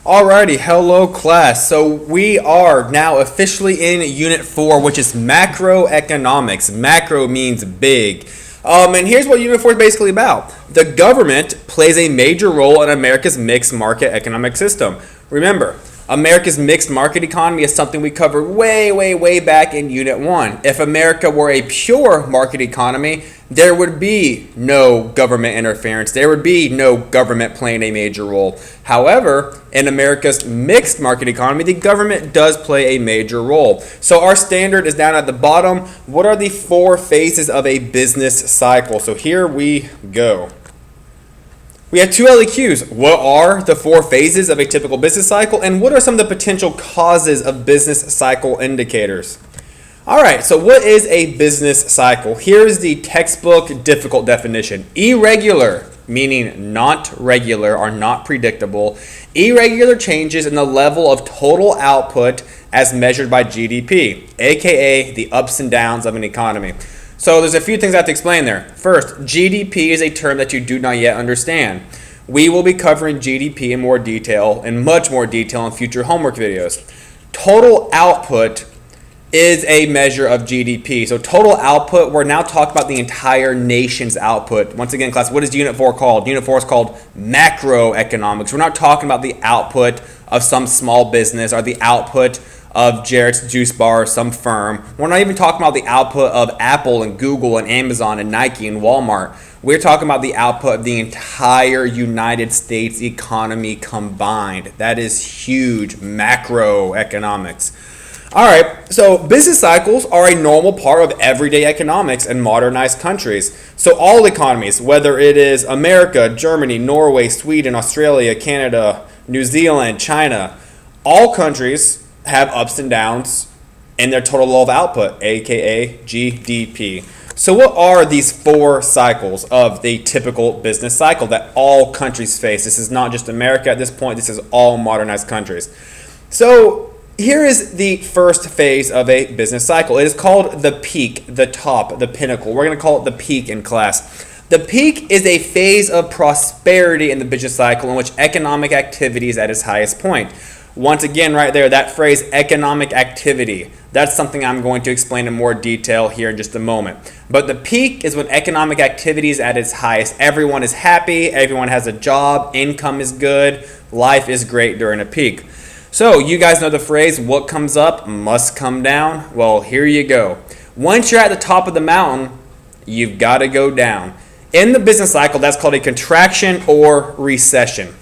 Alrighty, hello class. So we are now officially in Unit 4, which is macroeconomics. Macro means big. And here's what Unit 4 is basically about. The government plays a major role in America's mixed market economic system. Remember, America's mixed market economy is something we covered way back in Unit 1. If America were a pure market economy, there would be no government interference. There would be no government playing a major role. However, in America's mixed market economy, the government does play a major role. So our standard is down at the bottom. What are the 4 phases of a business cycle? So here we go. We have 2 LEQs. What are the 4 phases of a typical business cycle, and what are some of the potential causes of business cycle indicators? All right, so what is a business cycle? Here's the textbook difficult definition. Irregular, meaning not regular or not predictable. Irregular changes in the level of total output as measured by GDP, aka the ups and downs of an economy. So there's a few things I have to explain there. First, GDP is a term that you do not yet understand. We will be covering GDP in more detail, in much more detail in future homework videos. Total output is a measure of GDP. So total output, we're now talking about the entire nation's output. Once again, class, what is Unit 4 called? Unit 4 is called macroeconomics. We're not talking about the output of some small business or the output of Jarrett's Juice Bar or some firm. We're not even talking about the output of Apple and Google and Amazon and Nike and Walmart. We're talking about the output of the entire United States economy combined. That is huge. Macroeconomics. All right, so business cycles are a normal part of everyday economics in modernized countries. So all economies, whether it is America, Germany, Norway, Sweden, Australia, Canada, New Zealand, China, all countries have ups and downs in their total level of output, aka GDP. So what are these 4 cycles of the typical business cycle that all countries face? This is not just America at this point, this is all modernized countries. So here is the first phase of a business cycle. It is called the peak, the top, the pinnacle. We're going to call it the peak in class. The peak is a phase of prosperity in the business cycle in which economic activity is at its highest point. Once again, right there, that phrase economic activity, that's something I'm going to explain in more detail here in just a moment. But the peak is when economic activity is at its highest. Everyone is happy, everyone has a job, income is good, life is great during a peak. So you guys know the phrase, what comes up must come down. Well, here you go. Once you're at the top of the mountain, you've got to go down. In the business cycle, that's called a contraction or recession.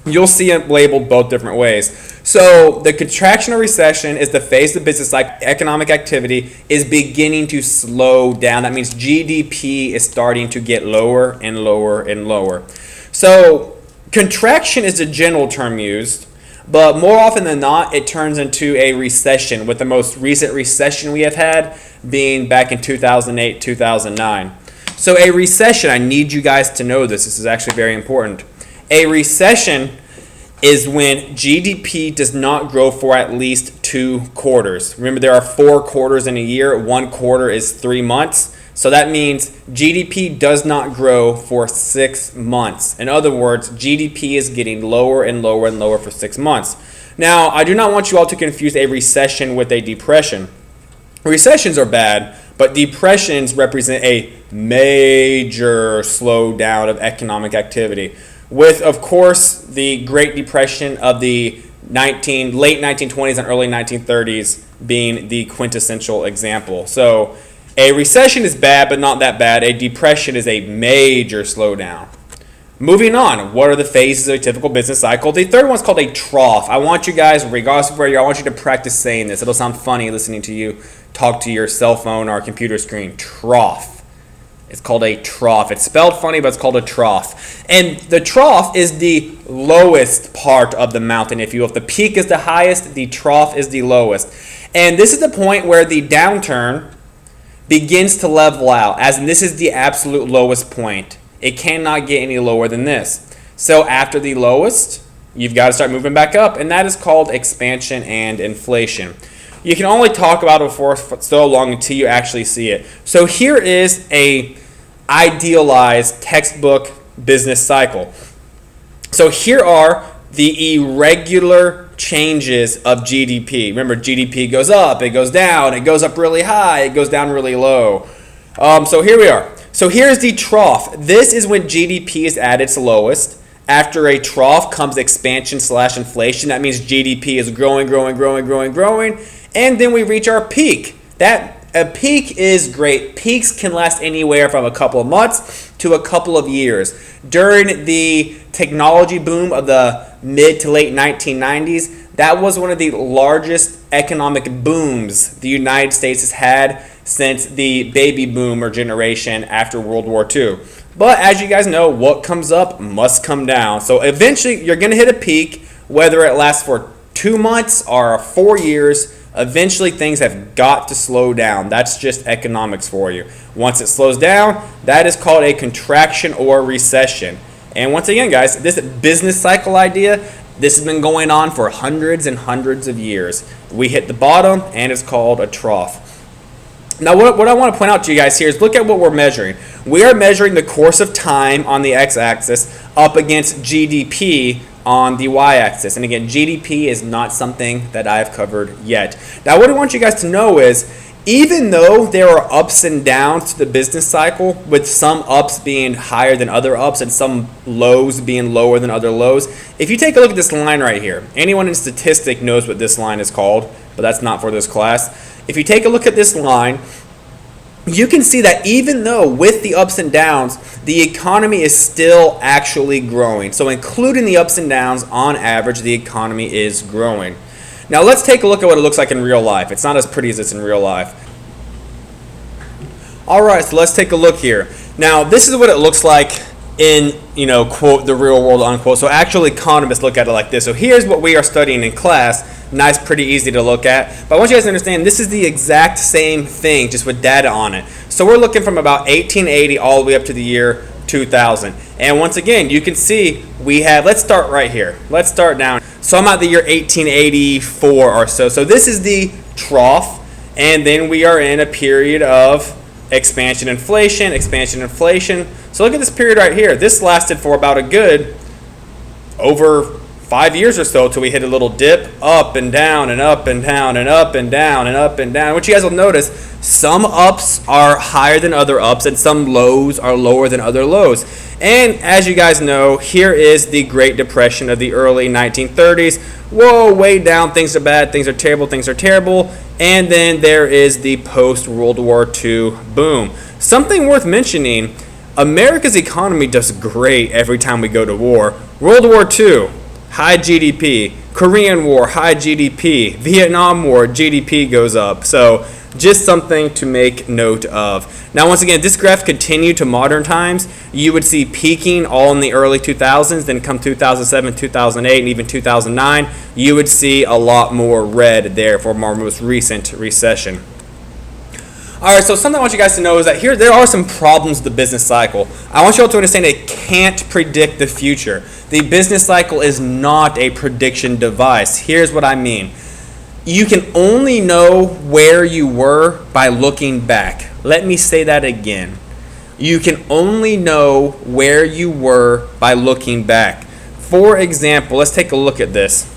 You'll see it labeled both different ways. So the contraction or recession is the phase of the business cycle. Economic activity is beginning to slow down. That means GDP is starting to get lower and lower and lower. So contraction is the general term used, but more often than not, it turns into a recession, with the most recent recession we have had being back in 2008, 2009. So a recession, I need you guys to know this. This is actually very important. A recession is when GDP does not grow for at least 2 quarters. Remember, there are 4 quarters in a year. 1 quarter is 3 months. So that means GDP does not grow for 6 months. In other words, GDP is getting lower and lower and lower for 6 months. Now, I do not want you all to confuse a recession with a depression. Recessions are bad, but depressions represent a major slowdown of economic activity. With, of course, the Great Depression of the late 1920s and early 1930s being the quintessential example. So a recession is bad, but not that bad. A depression is a major slowdown. Moving on, what are the phases of a typical business cycle? The third one is called a trough. I want you guys, regardless of where you are, I want you to practice saying this. It'll sound funny listening to you talk to your cell phone or computer screen. Trough. It's called a trough. It's spelled funny, but it's called a trough. And the trough is the lowest part of the mountain, if you will. If the peak is the highest, the trough is the lowest. And this is the point where the downturn begins to level out, as in this is the absolute lowest point. It cannot get any lower than this. So after the lowest, you've got to start moving back up, and that is called expansion and inflation. You can only talk about it for so long until you actually see it. So here is a idealized textbook business cycle. So here are the irregular changes of GDP. Remember, GDP goes up, it goes down, it goes up really high, it goes down really low. So here we are. So here's the trough. This is when GDP is at its lowest. After a trough comes expansion / inflation. That means GDP is growing, and then we reach our peak. A peak is great. Peaks can last anywhere from a couple of months to a couple of years. During the technology boom of the mid to late 1990s, that was one of the largest economic booms the United States has had since the baby boomer generation after World War II. But as you guys know, what comes up must come down. So eventually you're going to hit a peak, whether it lasts for 2 months or 4 years. Eventually things have got to slow down. That's just economics for you. Once it slows down, that is called a contraction or recession. And once again, guys, this business cycle idea, this has been going on for hundreds and hundreds of years. We hit the bottom and it's called a trough. Now, what I want to point out to you guys here is look at what we're measuring. We are measuring the course of time on the x-axis up against GDP on the y-axis. And again, GDP is not something that I've covered yet. Now, what I want you guys to know is, even though there are ups and downs to the business cycle, with some ups being higher than other ups and some lows being lower than other lows, if you take a look at this line right here, anyone in statistics knows what this line is called, but that's not for this class. If you take a look at this line, you can see that even though with the ups and downs, the economy is still actually growing. So including the ups and downs, on average, the economy is growing. Now let's take a look at what it looks like in real life. It's not as pretty as it's in real life. All right, so let's take a look here. Now this is what it looks like in, quote, the real world, unquote. So actual economists look at it like this. So here's what we are studying in class. Nice, pretty easy to look at. But I want you guys to understand this is the exact same thing, just with data on it. So we're looking from about 1880 all the way up to the year 2000. And once again, you can see we have, let's start right here. Let's start down. So I'm at the year 1884 or so. So this is the trough. And then we are in a period of expansion, inflation. So look at this period right here. This lasted for about a good over 5 years or so till we hit a little dip, up and down and up and down and up and down and up and down. What you guys will notice, some ups are higher than other ups and some lows are lower than other lows. And as you guys know, here is the Great Depression of the early 1930s. Whoa, way down, things are bad, things are terrible. And then there is the post-World War II boom. Something worth mentioning, America's economy does great every time we go to war. World War II, high GDP. Korean War, high GDP. Vietnam War, GDP goes up. So just something to make note of. Now, once again, this graph continued to modern times. You would see peaking all in the early 2000s, then come 2007, 2008, and even 2009, you would see a lot more red there for our most recent recession. All right, so something I want you guys to know is that there are some problems with the business cycle. I want you all to understand it can't predict the future. The business cycle is not a prediction device. Here's what I mean. You can only know where you were by looking back. Let me say that again. You can only know where you were by looking back. For example, let's take a look at this.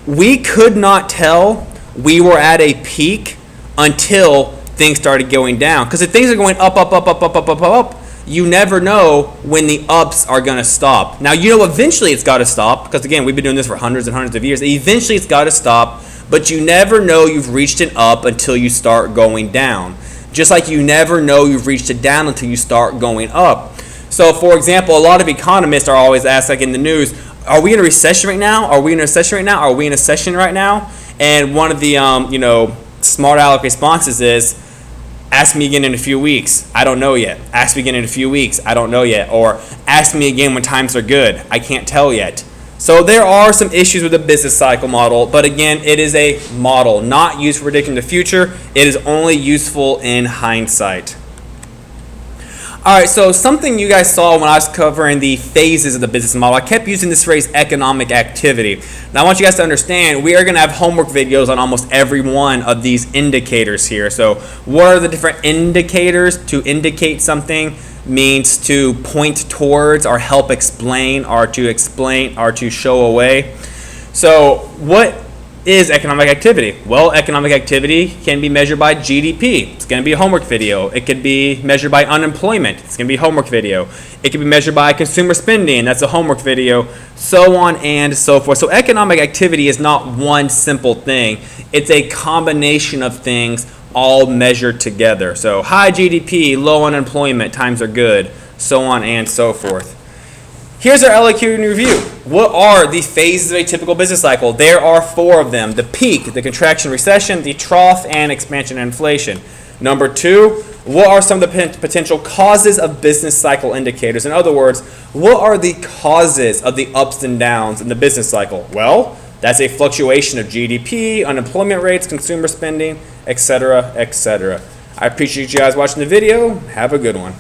We could not tell we were at a peak until things started going down. Because if things are going up, you never know when the ups are going to stop. Now, eventually it's got to stop. Because again, we've been doing this for hundreds and hundreds of years. Eventually it's got to stop. But you never know you've reached an up until you start going down. Just like you never know you've reached a down until you start going up. So, for example, a lot of economists are always asked, like in the news, are we in a recession right now? Are we in a recession right now? Are we in a session right now? And one of the, smart aleck responses is, ask me again in a few weeks. I don't know yet. Ask me again in a few weeks. I don't know yet. Or ask me again when times are good. I can't tell yet. So there are some issues with the business cycle model, but again, it is a model, not used for predicting the future. It is only useful in hindsight. All right, so something you guys saw when I was covering the phases of the business model, I kept using this phrase economic activity. Now I want you guys to understand, we are going to have homework videos on almost every one of these indicators here. So what are the different indicators to indicate something? means to point towards or help explain or to show away. So what is economic activity? Well, economic activity can be measured by GDP. It's going to be a homework video. It could be measured by unemployment. It's going to be a homework video. It can be measured by consumer spending. That's a homework video. So on and so forth. So economic activity is not one simple thing. It's a combination of things all measured together. So high GDP, low unemployment, times are good, so on and so forth. Here's our LAQ in review. What are the phases of a typical business cycle? There are 4 of them: the peak, the contraction, recession, the trough, and expansion and inflation. Number 2, what are some of the potential causes of business cycle indicators? In other words, what are the causes of the ups and downs in the business cycle? Well, that's a fluctuation of GDP, unemployment rates, consumer spending, etc., etc. I appreciate you guys watching the video. Have a good one.